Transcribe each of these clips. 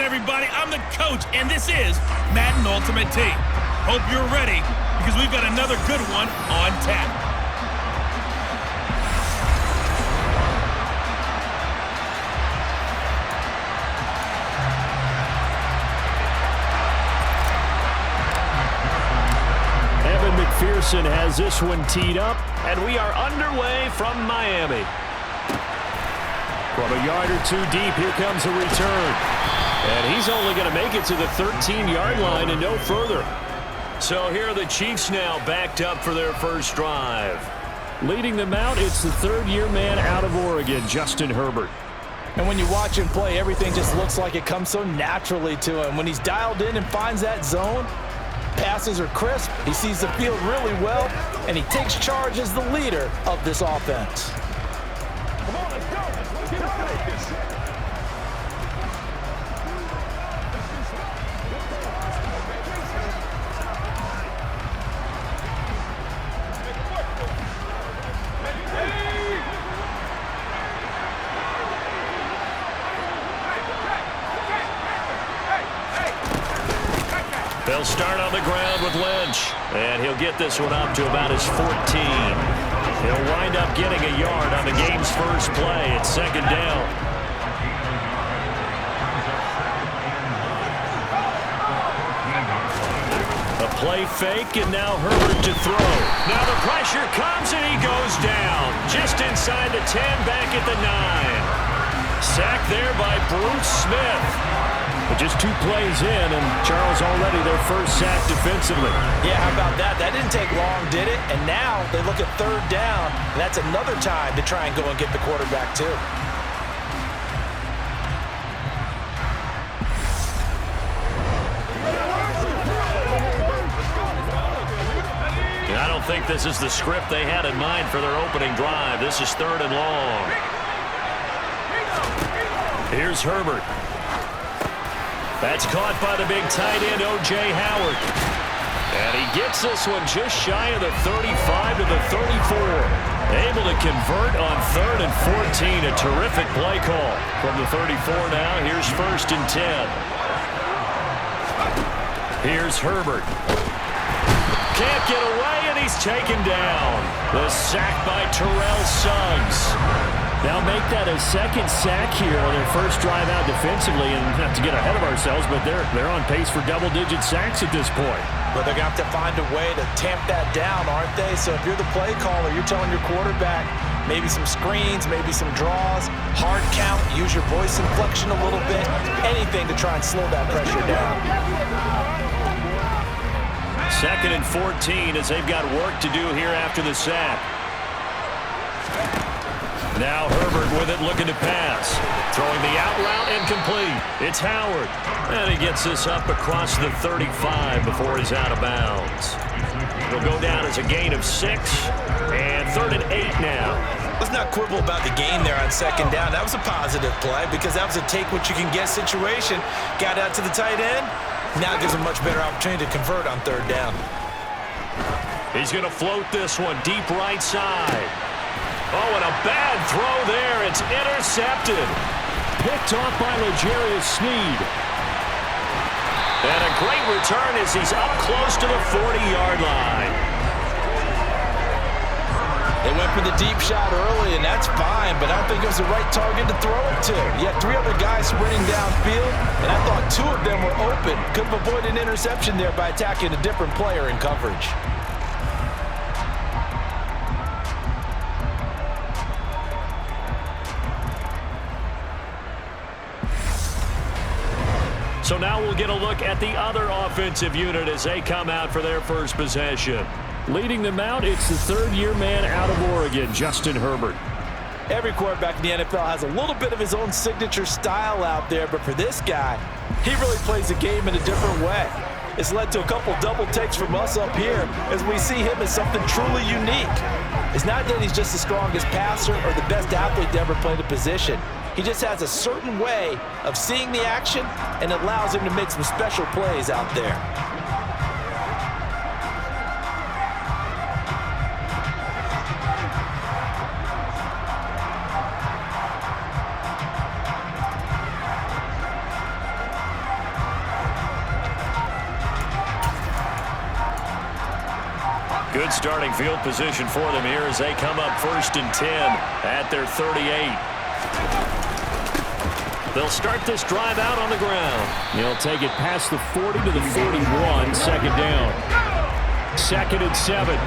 everybody. I'm the coach, and this is Madden Ultimate Team. Hope you're ready, because we've got another good one on tap. McPherson has this one teed up, and we are underway from Miami. From a yard or two deep, here comes a return. And he's only going to make it to the 13-yard line and no further. So here are the Chiefs now backed up for their first drive. Leading them out, it's the third-year man out of Oregon, Justin Herbert. And when you watch him play, everything just looks like it comes so naturally to him. When he's dialed in and finds that zone, passes are crisp, he sees the field really well, and he takes charge as the leader of this offense. Come on, let's go. Let's get this. They'll start on the ground with Lynch, and he'll get this one up to about his 14. He'll wind up getting a yard on the game's first play. It's second down. A play fake, and now Herbert to throw. Now the pressure comes, and he goes down. Just inside the 10, back at the 9. Sacked there by Bruce Smith. But just 2 plays in, and Charles already their first sack defensively. Yeah, how about that? That didn't take long, did it? And now they look at third down, and that's another time to try and go and get the quarterback, too. And I don't think this is the script they had in mind for their opening drive. This is third and long. Here's Herbert. That's caught by the big tight end, O.J. Howard. And he gets this one just shy of the 35 to the 34. Able to convert on 3rd and 14. A terrific play call. From the 34 now, here's 1st and 10. Here's Herbert. Can't get away, and he's taken down. The sack by Terrell Suggs. Now make that a second sack here on their first drive out defensively, and not to get ahead of ourselves, but they're on pace for double-digit sacks at this point. But they're going to have to find a way to tamp that down, aren't they? So if you're the play caller, you're telling your quarterback maybe some screens, maybe some draws, hard count, use your voice inflection a little bit, anything to try and slow that pressure down. 2nd and 14 as they've got work to do here after the sack. Now Herbert with it, looking to pass. Throwing the out route, incomplete. It's Howard. And he gets this up across the 35 before he's out of bounds. It'll go down as a gain of 6. And 3rd and 8 now. Let's not quibble about the gain there on 2nd down. That was a positive play because that was a take-what-you-can-get situation. Got out to the tight end. Now gives him a much better opportunity to convert on 3rd down. He's going to float this one deep right side. Oh, and a bad throw there. It's intercepted. Picked off by L'Jarius Sneed. And a great return as he's up close to the 40-yard line. They went for the deep shot early, and that's fine, but I don't think it was the right target to throw it to. You had 3 other guys sprinting downfield, and I thought 2 of them were open. Could have avoided an interception there by attacking a different player in coverage. So now we'll get a look at the other offensive unit as they come out for their first possession. Leading them out, it's the third-year man out of Oregon, Justin Herbert. Every quarterback in the NFL has a little bit of his own signature style out there, but for this guy, he really plays the game in a different way. It's led to a couple double takes from us up here as we see him as something truly unique. It's not that he's just the strongest passer or the best athlete to ever play the position. He just has a certain way of seeing the action, and it allows him to make some special plays out there. Good starting field position for them here as they come up 1st and 10 at their 38. They'll start this drive out on the ground. He'll take it past the 40 to the 41, second down. 2nd and 7.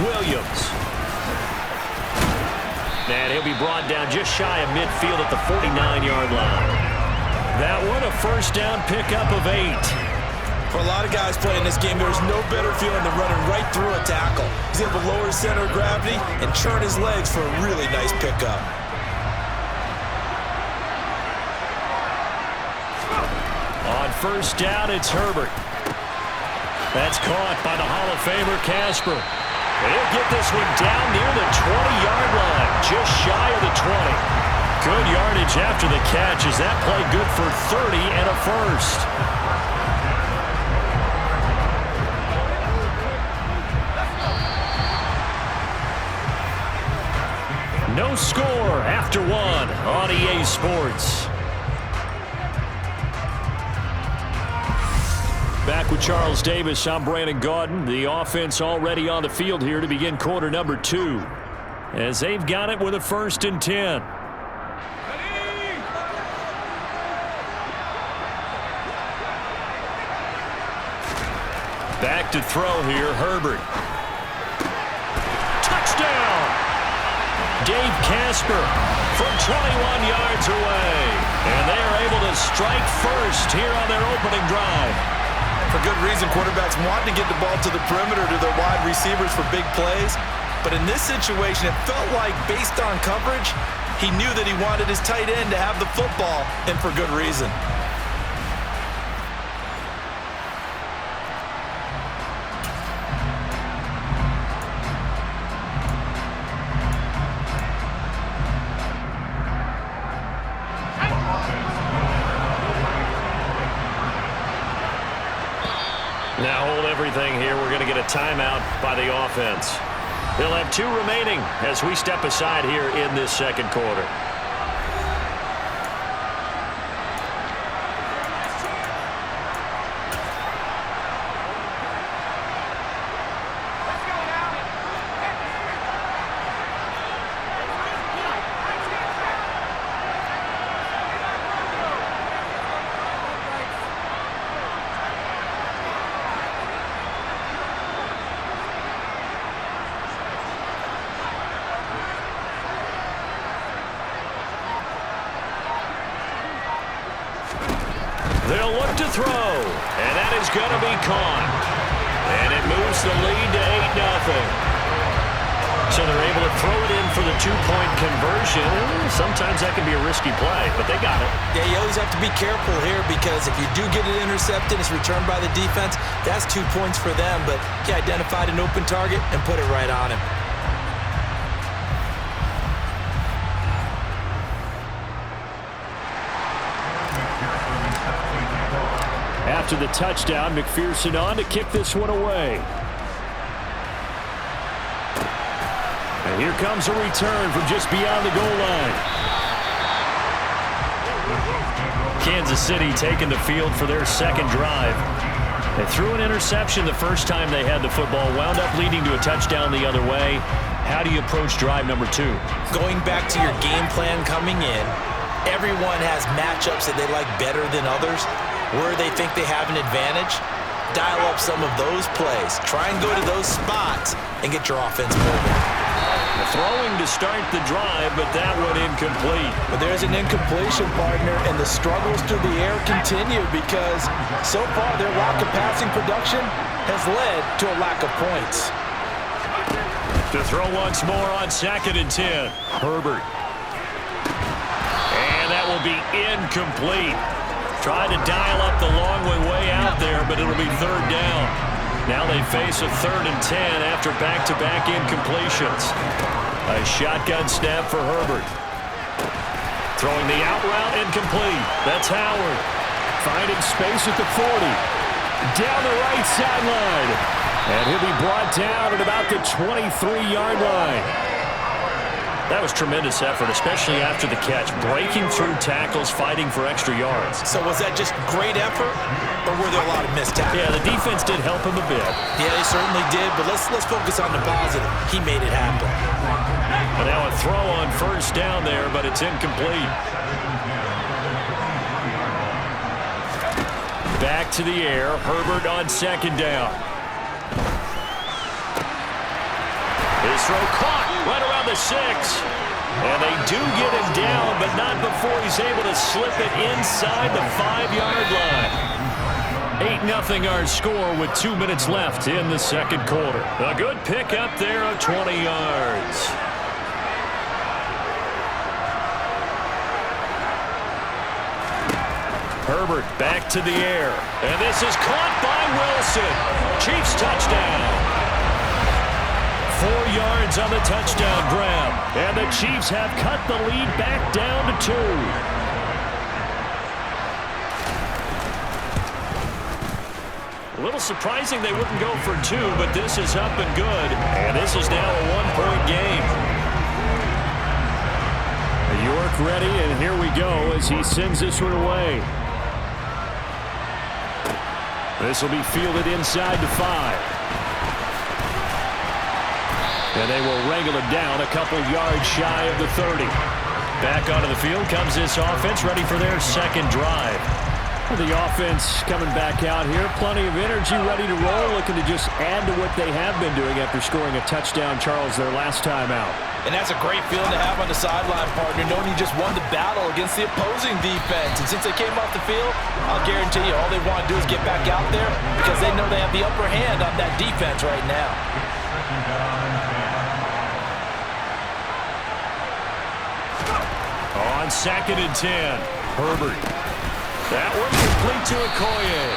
Williams. And he'll be brought down just shy of midfield at the 49-yard line. That one a first down pickup of 8. For a lot of guys playing this game, there's no better feeling than running right through a tackle. He's able to lower his center of gravity and churn his legs for a really nice pickup. On first down, it's Herbert. That's caught by the Hall of Famer Casper. He'll get this one down near the 20-yard line, just shy of the 20. Good yardage after the catch. Is that play good for 30 and a first? No score after 1 on EA Sports. Back with Charles Davis, I'm Brandon Gaudin. The offense already on the field here to begin quarter number 2. As they've got it with a 1st and 10. Back to throw here, Herbert. Touchdown! Dave Casper from 21 yards away. And they are able to strike first here on their opening drive. For good reason, quarterbacks want to get the ball to the perimeter to their wide receivers for big plays. But in this situation, it felt like based on coverage, he knew that he wanted his tight end to have the football, and for good reason. Now hold everything here. We're going to get a timeout by the offense. They'll have 2 remaining as we step aside here in this second quarter. They'll look to throw, and that is going to be caught. And it moves the lead to 8-0. So they're able to throw it in for the 2-point conversion. Sometimes that can be a risky play, but they got it. Yeah, you always have to be careful here because if you do get it intercepted, it's returned by the defense, that's 2 points for them. But he identified an open target and put it right on him. After the touchdown, McPherson on to kick this one away. And here comes a return from just beyond the goal line. Kansas City taking the field for their second drive. They threw an interception the first time they had the football, wound up leading to a touchdown the other way. How do you approach drive number 2? Going back to your game plan coming in, everyone has matchups that they like better than others. Where they think they have an advantage, dial up some of those plays. Try and go to those spots and get your offense moving. Throwing to start the drive, but that one incomplete. But there's an incompletion, partner, and the struggles through the air continue because so far their lack of passing production has led to a lack of points. To throw once more on 2nd and 10. Herbert. And that will be incomplete. Tried to dial up the long way out there, but it'll be 3rd down. Now they face a 3rd and 10 after back-to-back incompletions. A shotgun snap for Herbert. Throwing the out route incomplete. That's Howard. Finding space at the 40. Down the right sideline. And he'll be brought down at about the 23-yard line. That was tremendous effort, especially after the catch. Breaking through tackles, fighting for extra yards. So was that just great effort, or were there a lot of missed tackles? Yeah, the defense did help him a bit. Yeah, they certainly did, but let's focus on the positive. He made it happen. And now a throw on first down there, but it's incomplete. Back to the air. Herbert on second down. His throw caught right around the 6. And they do get him down, but not before he's able to slip it inside the 5-yard line. 8-0 our score with 2 minutes left in the second quarter. A good pick up there of 20 yards. Herbert back to the air. And this is caught by Wilson. Chiefs touchdown. 4 yards on the touchdown grab. And the Chiefs have cut the lead back down to 2. A little surprising they wouldn't go for 2, but this is up and good. And this is now a 1-point game. York ready, and here we go as he sends this one away. This will be fielded inside the 5. And they will wrangle him down a couple yards shy of the 30. Back onto the field comes this offense, ready for their second drive. The offense coming back out here. Plenty of energy, ready to roll, looking to just add to what they have been doing after scoring a touchdown, Charles, their last time out. And that's a great feeling to have on the sideline, partner, knowing you just won the battle against the opposing defense. And since they came off the field, I'll guarantee you all they want to do is get back out there because they know they have the upper hand on that defense right now. On 2nd and 10, Herbert. That one complete to Okoye.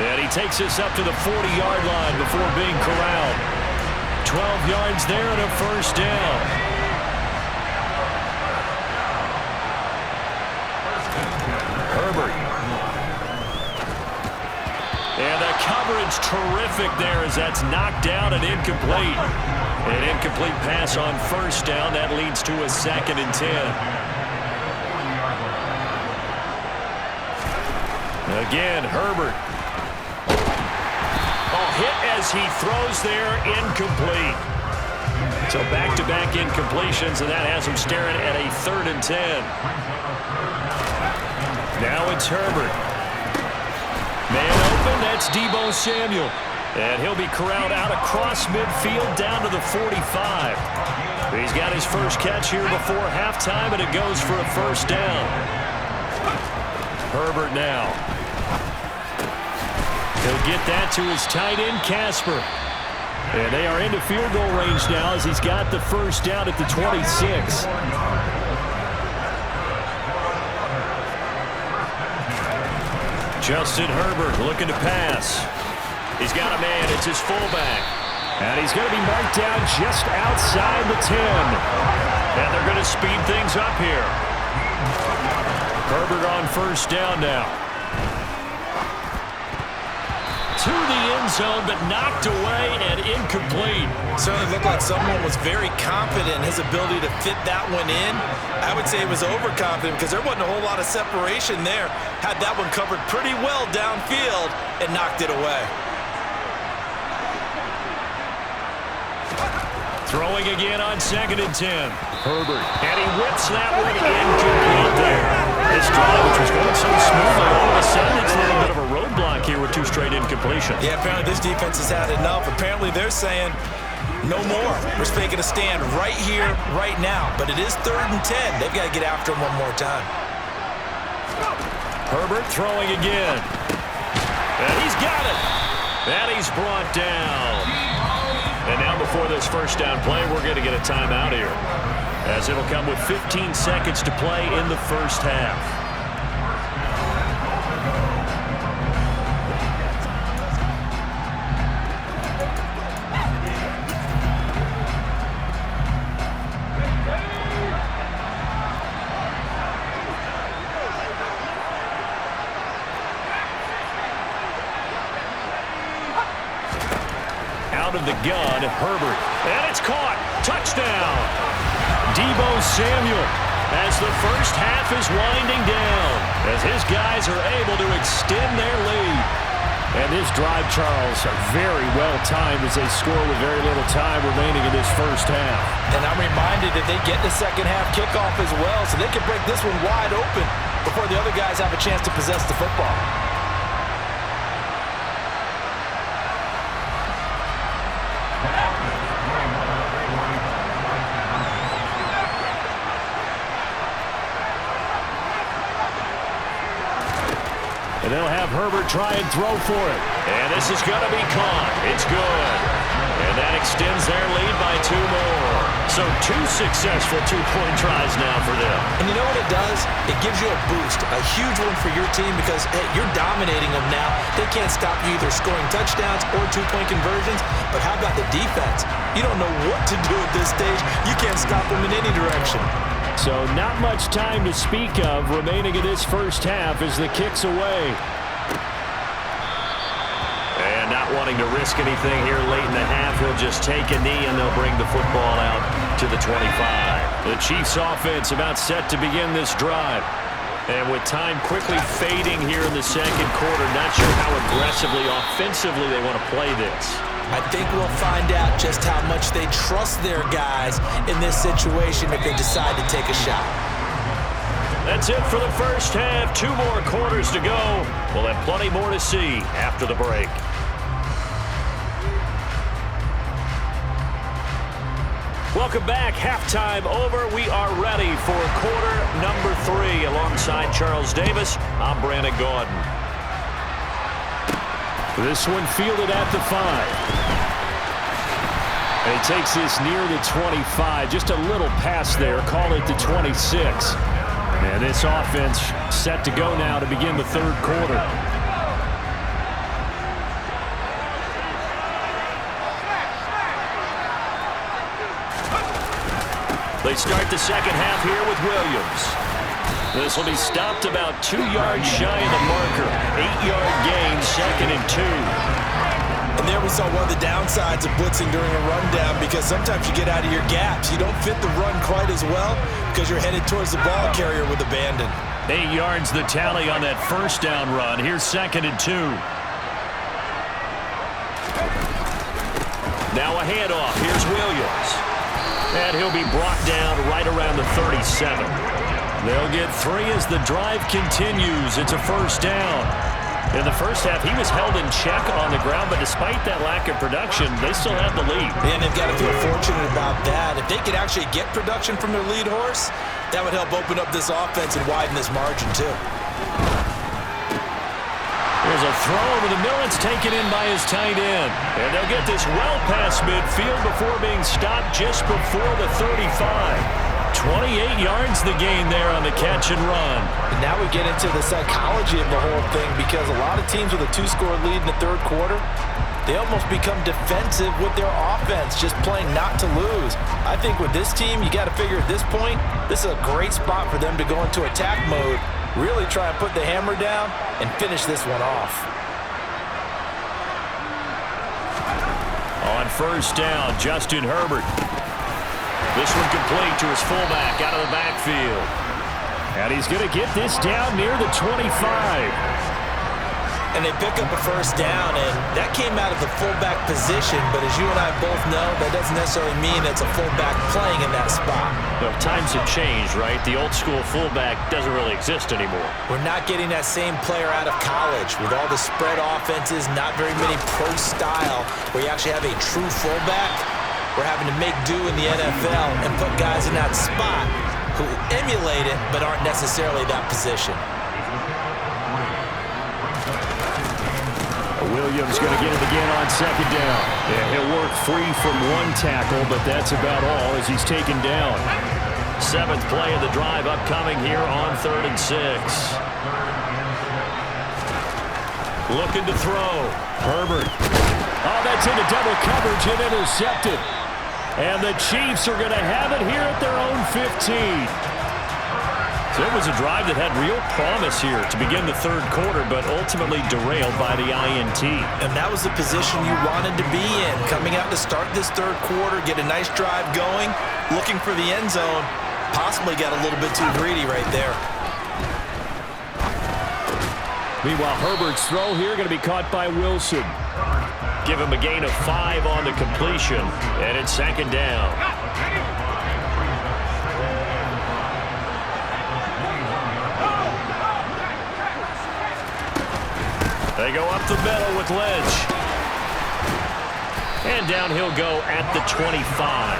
And he takes this up to the 40-yard line before being corralled. 12 yards there and a first down. Herbert. And the coverage terrific there as that's knocked down and incomplete. An incomplete pass on first down. That leads to a 2nd and 10. Again, Herbert. Oh, hit as he throws there, incomplete. So back-to-back incompletions, and that has him staring at a 3rd and 10. Now it's Herbert. Man open, that's Deebo Samuel. And he'll be corralled out across midfield down to the 45. He's got his first catch here before halftime, and it goes for a first down. Herbert now. He'll get that to his tight end, Casper. And they are into field goal range now as he's got the first down at the 26. Justin Herbert looking to pass. He's got a man. It's his fullback. And he's going to be marked down just outside the 10. And they're going to speed things up here. Herbert on first down now. To the end zone, but knocked away and incomplete. Certainly looked like someone was very confident in his ability to fit that one in. I would say it was overconfident because there wasn't a whole lot of separation there. Had that one covered pretty well downfield and knocked it away. Throwing again on 2nd and 10. Herbert. And he whips that one incomplete there. This drive, which was going so smoothly, all of a sudden it's a little bit of a roadblock here with 2 straight incompletions. Yeah, apparently this defense has had enough. Apparently they're saying no more. We're taking a stand right here, right now. But it is 3rd and 10. They've got to get after him one more time. Herbert throwing again. And he's got it. And he's brought down. And now before this first down play, we're going to get a timeout here, as it'll come with 15 seconds to play in the first half. Out of the gun, Herbert. And it's caught. Touchdown. Deebo Samuel as the first half is winding down, as his guys are able to extend their lead. And this drive, Charles, very well timed as they score with very little time remaining in this first half. And I'm reminded that they get the second half kickoff as well, so they can break this one wide open before the other guys have a chance to possess the football. And they'll have Herbert try and throw for it. And this is going to be caught. It's good. And that extends their lead by 2 more. So 2 successful two-point tries now for them. And you know what it does? It gives you a boost, a huge one for your team because, hey, you're dominating them now. They can't stop you either scoring touchdowns or two-point conversions. But how about the defense? You don't know what to do at this stage. You can't stop them in any direction. So not much time to speak of remaining in this first half as the kick's away. And not wanting to risk anything here late in the half, he'll just take a knee and they'll bring the football out to the 25. The Chiefs offense about set to begin this drive. And with time quickly fading here in the second quarter, not sure how aggressively, offensively they want to play this. I think we'll find out just how much they trust their guys in this situation if they decide to take a shot. That's it for the first half. 2 more quarters to go. We'll have plenty more to see after the break. Welcome back. Halftime over. We are ready for quarter number 3. Alongside Charles Davis, I'm Brandon Gaudin. This one fielded at the 5. And he takes this near the 25. Just a little pass there. Call it the 26. And this offense set to go now to begin the third quarter. They start the second half here with Williams. This will be stopped about 2 yards shy of the marker. 8-yard gain, 2nd and 2. And there we saw one of the downsides of blitzing during a rundown because sometimes you get out of your gaps. You don't fit the run quite as well because you're headed towards the ball carrier with abandon. 8 yards the tally on that first down run. Here's 2nd and 2. Now a handoff. Here's Williams. And he'll be brought down right around the 37. They'll get 3 as the drive continues. It's a first down. In the first half, he was held in check on the ground, but despite that lack of production, they still have the lead. And they've got to feel fortunate about that. If they could actually get production from their lead horse, that would help open up this offense and widen this margin, too. There's a throw over the middle. It's taken in by his tight end. And they'll get this well past midfield before being stopped just before the 35. 28 yards the gain there on the catch and run. And now we get into the psychology of the whole thing because a lot of teams with a 2-score lead in the third quarter, they almost become defensive with their offense, just playing not to lose. I think with this team, you got to figure at this point, this is a great spot for them to go into attack mode, really try and put the hammer down and finish this one off. On first down, Justin Herbert. This one complete to his fullback out of the backfield. And he's going to get this down near the 25. And they pick up a first down, and that came out of the fullback position. But as you and I both know, that doesn't necessarily mean it's a fullback playing in that spot. Well, times have changed, right? The old school fullback doesn't really exist anymore. We're not getting that same player out of college with all the spread offenses, not very many pro style, where you actually have a true fullback. We're having to make do in the NFL and put guys in that spot who emulate it but aren't necessarily that position. Williams going to get it again on second down. Yeah, he'll work free from 1 tackle, but that's about all as he's taken down. 7th play of the drive upcoming here on 3rd and 6. Looking to throw. Herbert. Oh, that's into double coverage and intercepted. And the Chiefs are going to have it here at their own 15. So it was a drive that had real promise here to begin the third quarter, but ultimately derailed by the INT. And that was the position you wanted to be in. Coming out to start this third quarter, get a nice drive going, looking for the end zone. Possibly got a little bit too greedy right there. Meanwhile, Herbert's throw here going to be caught by Wilson. Give him a gain of 5 on the completion, and it's second down. They go up the middle with Lynch. And down he'll go at the 25.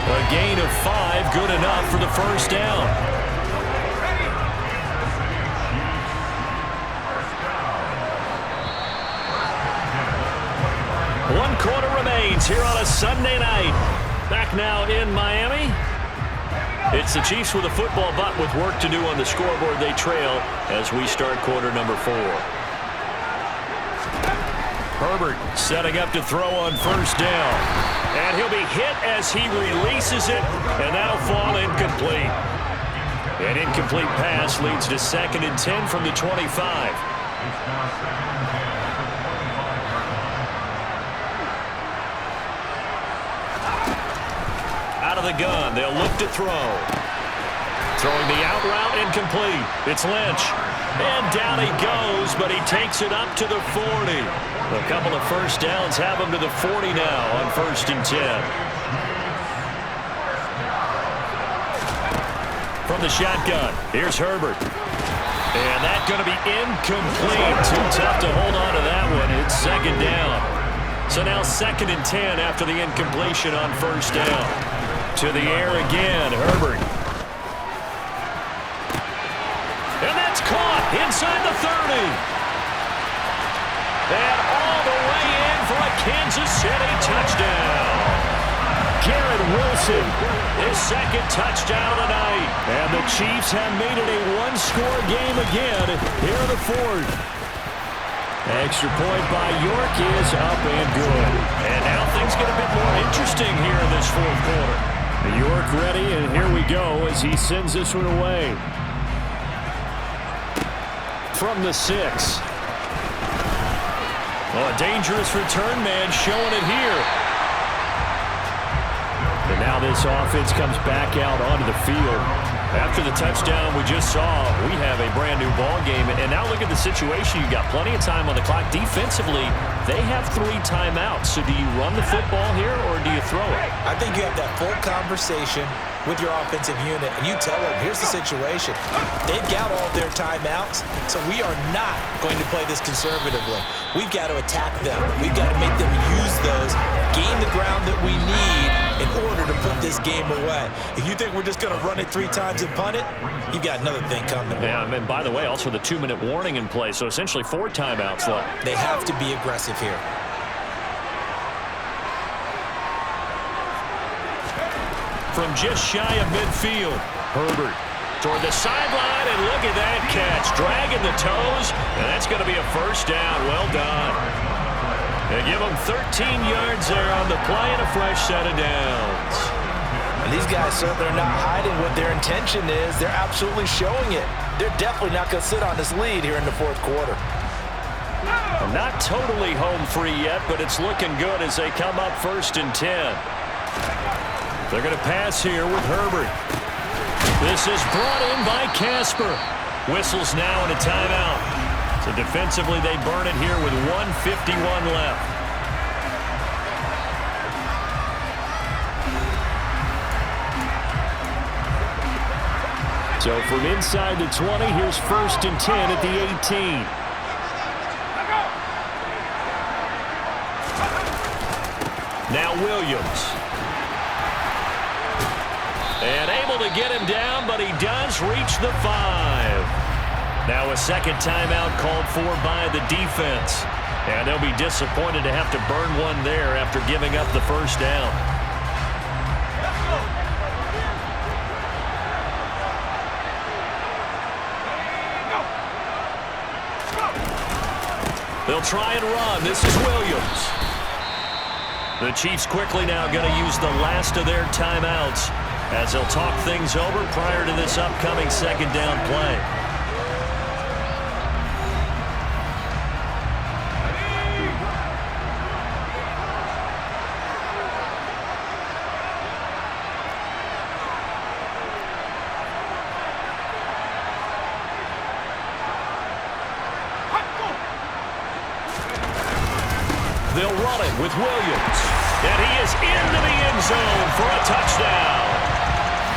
A gain of 5, good enough for the first down. One quarter remains here on a Sunday night. Back now in Miami. It's the Chiefs with a football, but with work to do on the scoreboard. They trail as we start quarter number 4. Herbert setting up to throw on first down. And he'll be hit as he releases it, and that'll fall incomplete. An incomplete pass leads to 2nd and 10 from the 25. Out of the gun, they'll look to throw. Throwing the out route, incomplete. It's Lynch. And down he goes, but he takes it up to the 40. A couple of first downs have him to the 40 now on 1st and 10. From the shotgun, here's Herbert. And that's going to be incomplete. Too tough to hold on to that one. It's 2nd down. So now 2nd and 10 after the incompletion on first down. To the air again, Herbert. And that's caught inside the 30. And all the way in for a Kansas City touchdown. Garrett Wilson, his 2nd touchdown of the night. And the Chiefs have made it a one-score game again here in the 4th. Extra point by York is up and good. And now things get a bit more interesting here in this 4th quarter. York ready, and here we go as he sends this one away. From the 6. Oh, a dangerous return man showing it here. And now this offense comes back out onto the field. After the touchdown we just saw, we have a brand new ball game. And now look at the situation. You've got plenty of time on the clock. Defensively, they have 3 timeouts. So do you run the football here or do you throw it? I think you have that full conversation with your offensive unit, and you tell them, here's the situation. They've got all their timeouts, so we are not going to play this conservatively. We've got to attack them. We've got to make them use those, gain the ground that we need in order to put this game away. If you think we're just going to run it 3 times and punt it, you've got another thing coming. Yeah, and by the way, also the 2-minute warning in play, so essentially 4 timeouts left. They have to be aggressive here. From just shy of midfield, Herbert toward the sideline, and look at that catch. Dragging the toes, and that's going to be a first down. Well done. They give them 13 yards there on the play and a fresh set of downs. And these guys certainly are not hiding what their intention is. They're absolutely showing it. They're definitely not going to sit on this lead here in the 4th quarter. Not totally home free yet, but it's looking good as they come up 1st and 10. They're going to pass here with Herbert. This is brought in by Casper. Whistles now and a timeout. So defensively, they burn it here with 1:51 left. So from inside the 20, here's 1st and 10 at the 18. Now Williams. And able to get him down, but he does reach the 5. Now a 2nd timeout called for by the defense. And they'll be disappointed to have to burn one there after giving up the first down. They'll try and run. This is Williams. The Chiefs quickly now going to use the last of their timeouts as they'll talk things over prior to this upcoming second down play. They'll run it with Williams. And he is into the end zone for a touchdown.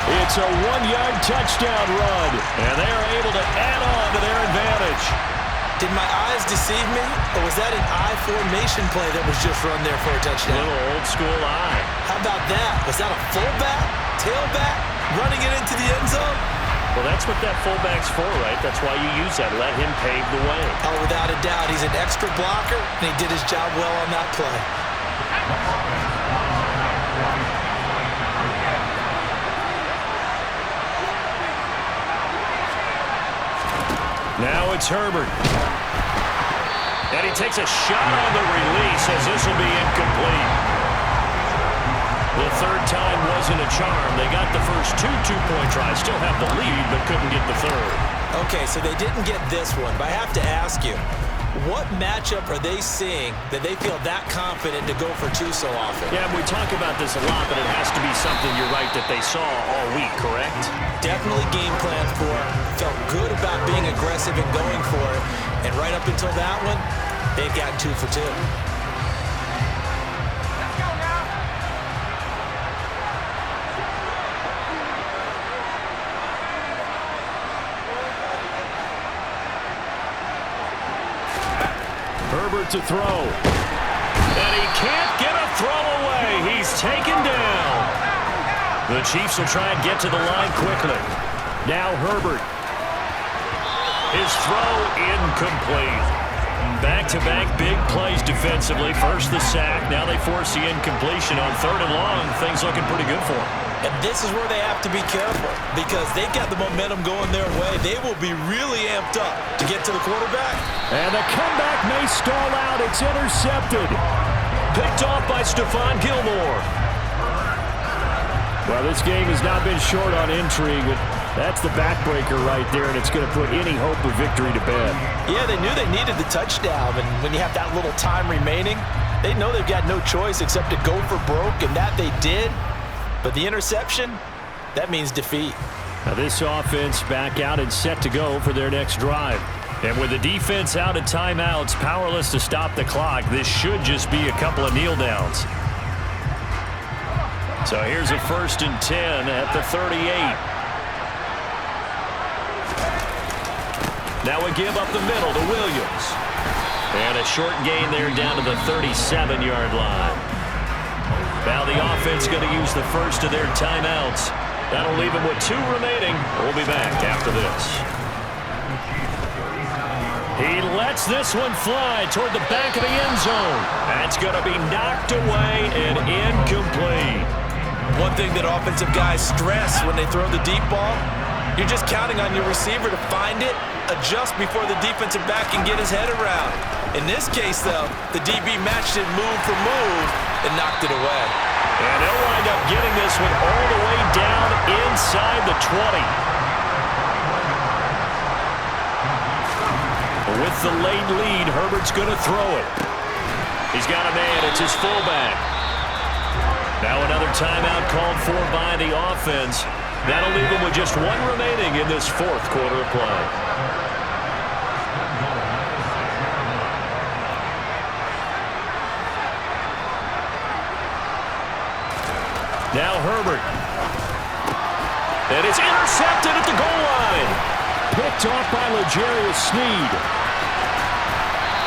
It's a 1-yard touchdown run, and they are able to add on to their advantage. Did my eyes deceive me, or was that an I formation play that was just run there for a touchdown? A little old school eye. How about that? Was that a fullback, tailback, running it into the end zone? Well, that's what that fullback's for, right? That's why you use that. Let him pave the way. Oh, without a doubt. He's an extra blocker, and he did his job well on that play. Now it's Herbert. And he takes a shot on the release as this will be incomplete. The third time wasn't a charm. They got the first two-point tries. Still have the lead, but couldn't get the third. Okay, so they didn't get this one, but I have to ask you, what matchup are they seeing that they feel that confident to go for two so often? Yeah, we talk about this a lot, but it has to be something, you're right, that they saw all week, correct? Definitely game plan for it. Felt good about being aggressive and going for it. And right up until that one, they've gotten 2 for 2. Herbert to throw. And he can't get a throw away. He's taken down. The Chiefs will try and get to the line quickly. Now Herbert. His throw incomplete. Back-to-back big plays defensively. First the sack. Now they force the incompletion on 3rd and long. Things looking pretty good for them. And this is where they have to be careful because they got the momentum going their way. They will be really amped up to get to the quarterback. And the comeback may stall out. It's intercepted. Picked off by Stephon Gilmore. Well, this game has not been short on intrigue, but that's the backbreaker right there, and it's going to put any hope of victory to bed. Yeah, they knew they needed the touchdown, and when you have that little time remaining, they know they've got no choice except to go for broke, and that they did. But the interception, that means defeat. Now this offense back out and set to go for their next drive. And with the defense out at timeouts, powerless to stop the clock, this should just be a couple of kneel downs. So here's a 1st and 10 at the 38. Now we give up the middle to Williams. And a short gain there down to the 37-yard line. Now the offense going to use the first of their timeouts. That'll leave them with 2 remaining. We'll be back after this. He lets this one fly toward the back of the end zone. That's going to be knocked away and incomplete. One thing that offensive guys stress when they throw the deep ball, you're just counting on your receiver to find it, adjust before the defensive back can get his head around. In this case, though, the DB matched it move for move and knocked it away. And he'll wind up getting this one all the way down inside the 20. With the late lead, Herbert's going to throw it. He's got a man. It's his fullback. Now another timeout called for by the offense. That'll leave him with just 1 remaining in this 4th quarter of play. Now Herbert. And it's intercepted at the goal line. Picked off by L'Jarius Sneed.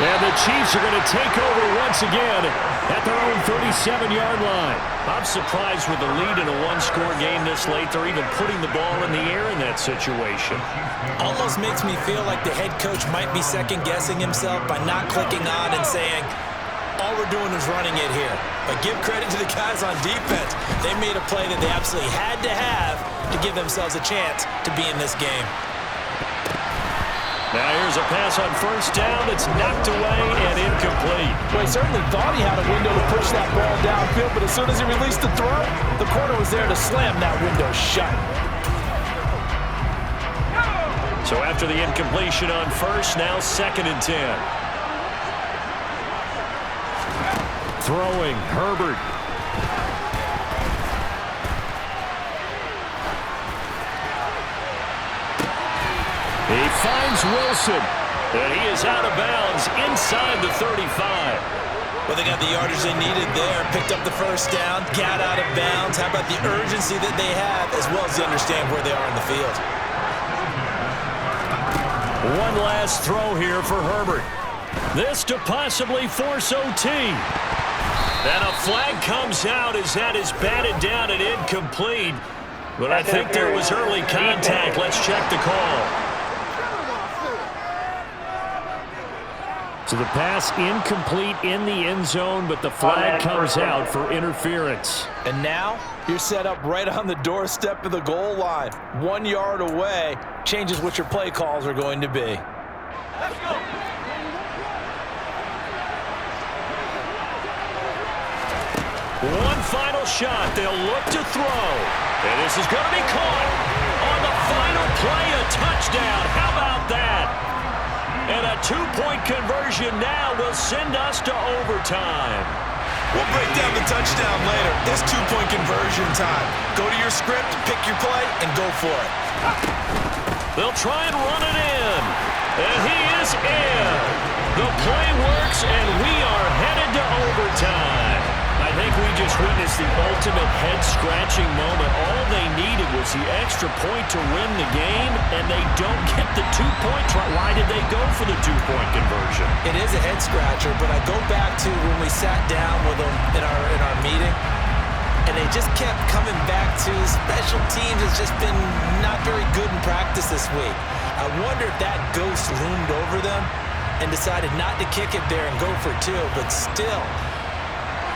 And the Chiefs are going to take over once again at their own 37-yard line. I'm surprised with the lead in a 1-score game this late, they're even putting the ball in the air in that situation. Almost makes me feel like the head coach might be second-guessing himself by not clicking on and saying, all we're doing is running it here. But give credit to the guys on defense. They made a play that they absolutely had to have to give themselves a chance to be in this game. Now here's a pass on first down. It's knocked away and incomplete. Well, he certainly thought he had a window to push that ball downfield, but as soon as he released the throw, the corner was there to slam that window shut. So after the incompletion on first, now 2nd and 10. Throwing, Herbert. He finds Wilson, and he is out of bounds inside the 35. Well, they got the yardage they needed there, picked up the first down, got out of bounds. How about the urgency that they have, as well as they understand where they are in the field? One last throw here for Herbert. This to possibly force OT. And a flag comes out as that is batted down and incomplete. But I think there was early contact. Let's check the call. So the pass incomplete in the end zone, but the flag comes out for interference. And now you're set up right on the doorstep of the goal line. 1 yard away changes what your play calls are going to be. Let's go. One final shot. They'll look to throw. And this is going to be caught on the final play, a touchdown. How about that? And a 2-point conversion now will send us to overtime. We'll break down the touchdown later. It's 2-point conversion time. Go to your script, pick your play, and go for it. They'll try and run it in. And he is in. The play works, and we are headed to overtime. I think we just witnessed the ultimate head-scratching moment. All they needed was the extra point to win the game, and they don't get the 2 points. Why did they go for the 2-point conversion? It is a head-scratcher, but I go back to when we sat down with them in our meeting, and they just kept coming back to special teams has just been not very good in practice this week. I wonder if that ghost loomed over them and decided not to kick it there and go for 2, but still,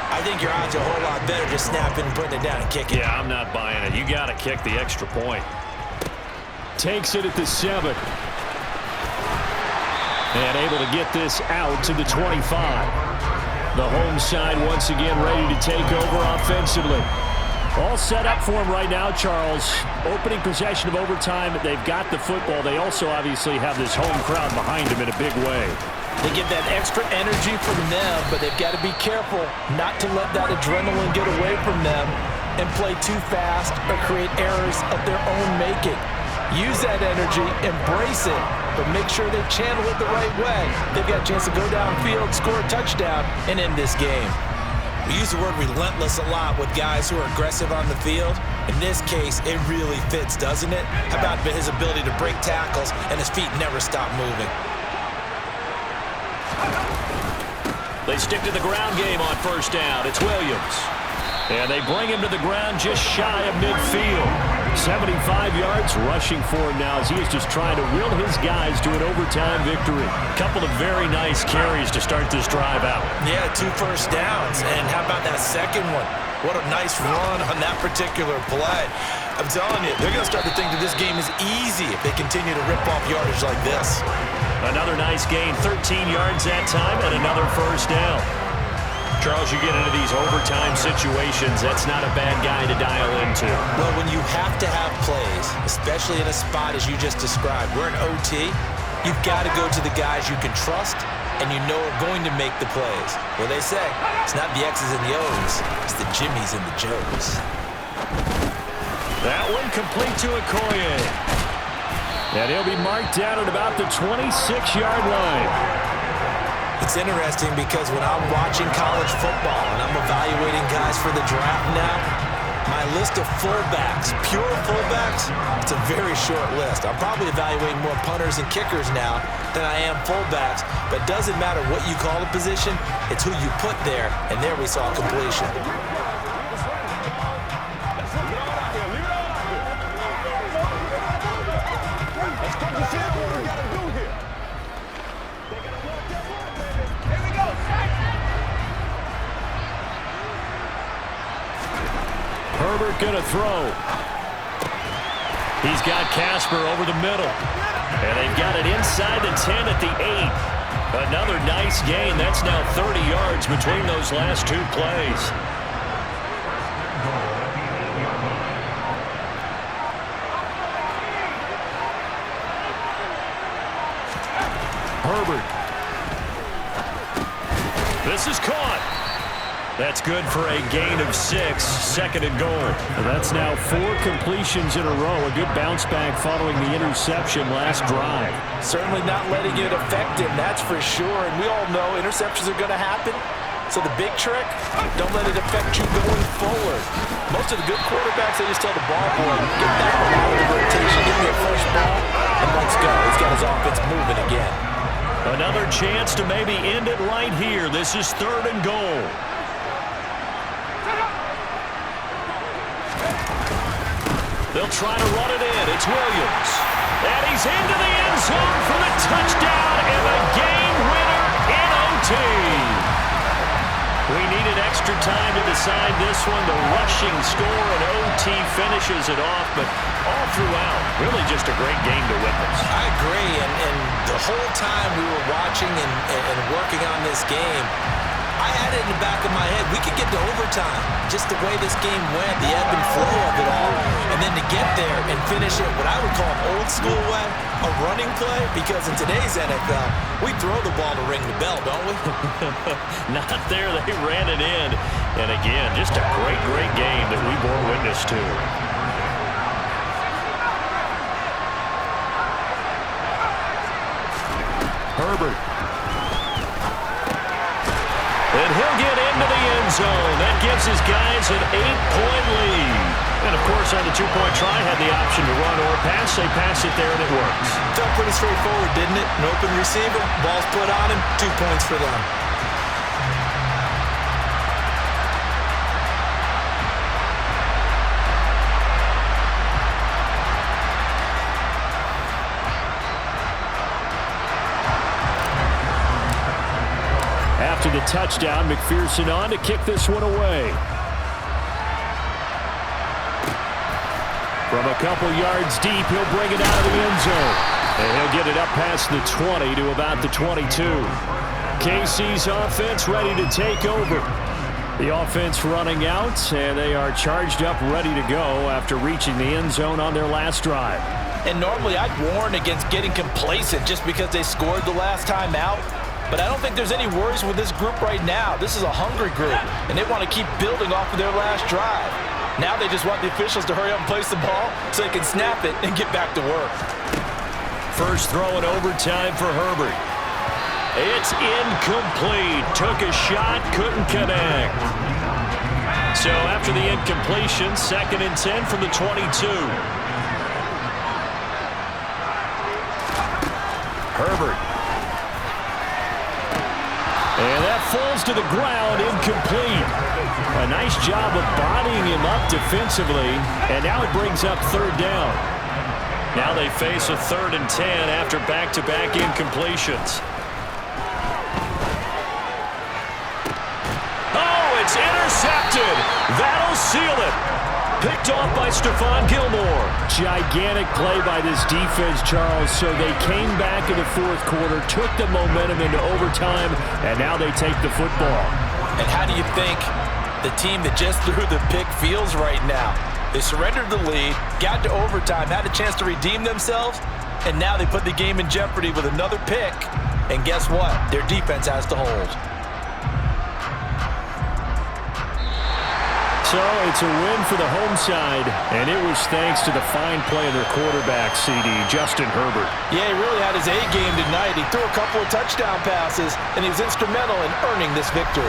I think your odds are a whole lot better just snapping, putting it down, and kicking. Yeah, I'm not buying it. You got to kick the extra point. Takes it at the 7. And able to get this out to the 25. The home side once again ready to take over offensively. All set up for him right now, Charles. Opening possession of overtime. They've got the football. They also obviously have this home crowd behind them in a big way. They get that extra energy from them, but they've got to be careful not to let that adrenaline get away from them and play too fast or create errors of their own making. Use that energy, embrace it, but make sure they channel it the right way. They've got a chance to go downfield, score a touchdown, and end this game. We use the word relentless a lot with guys who are aggressive on the field. In this case, it really fits, doesn't it? How about his ability to break tackles and his feet never stop moving? They stick to the ground game on first down. It's Williams. And they bring him to the ground just shy of midfield. 75 yards rushing for him now as he is just trying to will his guys to an overtime victory. Couple of very nice carries to start this drive out. Yeah, 2 first downs. And how about that second one? What a nice run on that particular play. I'm telling you, they're going to start to think that this game is easy if they continue to rip off yardage like this. Another nice gain, 13 yards that time, and another first down. Charles, you get into these overtime situations, that's not a bad guy to dial into. Well, when you have to have plays, especially in a spot as you just described, we're in OT, you've got to go to the guys you can trust and you know are going to make the plays. Well, they say, it's not the X's and the O's, it's the Jimmys and the Joes. That one complete to Okoye. And he'll be marked down at about the 26-yard line. It's interesting because when I'm watching college football and I'm evaluating guys for the draft now, my list of fullbacks, pure fullbacks, it's a very short list. I'm probably evaluating more punters and kickers now than I am fullbacks, but it doesn't matter what you call a position, it's who you put there, and there we saw completion. Herbert gonna throw. He's got Casper over the middle. And they've got it inside the 10 at the 8. Another nice gain. That's now 30 yards between those last two plays. Herbert. This is caught. That's good for a gain of 6, 2nd and goal. That's now 4 completions in a row. A good bounce back following the interception last drive. Certainly not letting it affect him, that's for sure. And we all know interceptions are going to happen. So the big trick, don't let it affect you going forward. Most of the good quarterbacks, they just tell the ball boy, get back out of the rotation, give me a fresh ball, and let's go. He's got his offense moving again. Another chance to maybe end it right here. This is 3rd and goal. They'll try to run it in. It's Williams. And he's into the end zone for the touchdown and the game winner in OT. We needed extra time to decide this one. The rushing score and OT finishes it off, but all throughout, really just a great game to witness. I agree, and the whole time we were watching and working on this game, I had it in the back of my head, we could get to overtime. Just the way this game went, the ebb and flow of it all. And then to get there and finish it what I would call an old school way, a running play, because in today's NFL, we throw the ball to ring the bell, don't we? Not there. They ran it in. And again, just a great, great game that we bore witness to. Herbert. And he'll get into the end zone. That gives his guys an 8-point lead. And, of course, on the 2-point try, had the option to run or pass. They pass it there, and it works. Felt pretty straightforward, didn't it? An open receiver, ball's put on him, 2 points for them. After the touchdown, McPherson on to kick this one away. From a couple yards deep, he'll bring it out of the end zone. And he'll get it up past the 20 to about the 22. KC's offense ready to take over. The offense running out, and they are charged up, ready to go after reaching the end zone on their last drive. And normally I'd warn against getting complacent just because they scored the last time out. But I don't think there's any worries with this group right now. This is a hungry group, and they want to keep building off of their last drive. Now they just want the officials to hurry up and place the ball so they can snap it and get back to work. First throw in overtime for Herbert. It's incomplete. Took a shot, couldn't connect. So after the incompletion, 2nd and 10 from the 22. Herbert. And that falls to the ground, incomplete. A nice job of bodying him up defensively, and now it brings up 3rd down. Now they face a 3rd and 10 after back-to-back incompletions. Oh, it's intercepted. That'll seal it. Picked off by Stephon Gilmore. Gigantic play by this defense, Charles. So they came back in the 4th quarter, took the momentum into overtime, and now they take the football. And how do you think the team that just threw the pick feels right now? They surrendered the lead, got to overtime, had a chance to redeem themselves, and now they put the game in jeopardy with another pick. And guess what? Their defense has to hold. So it's a win for the home side, and it was thanks to the fine play of their quarterback, CD, Justin Herbert. Yeah, he really had his A game tonight. He threw a couple of touchdown passes, and he was instrumental in earning this victory.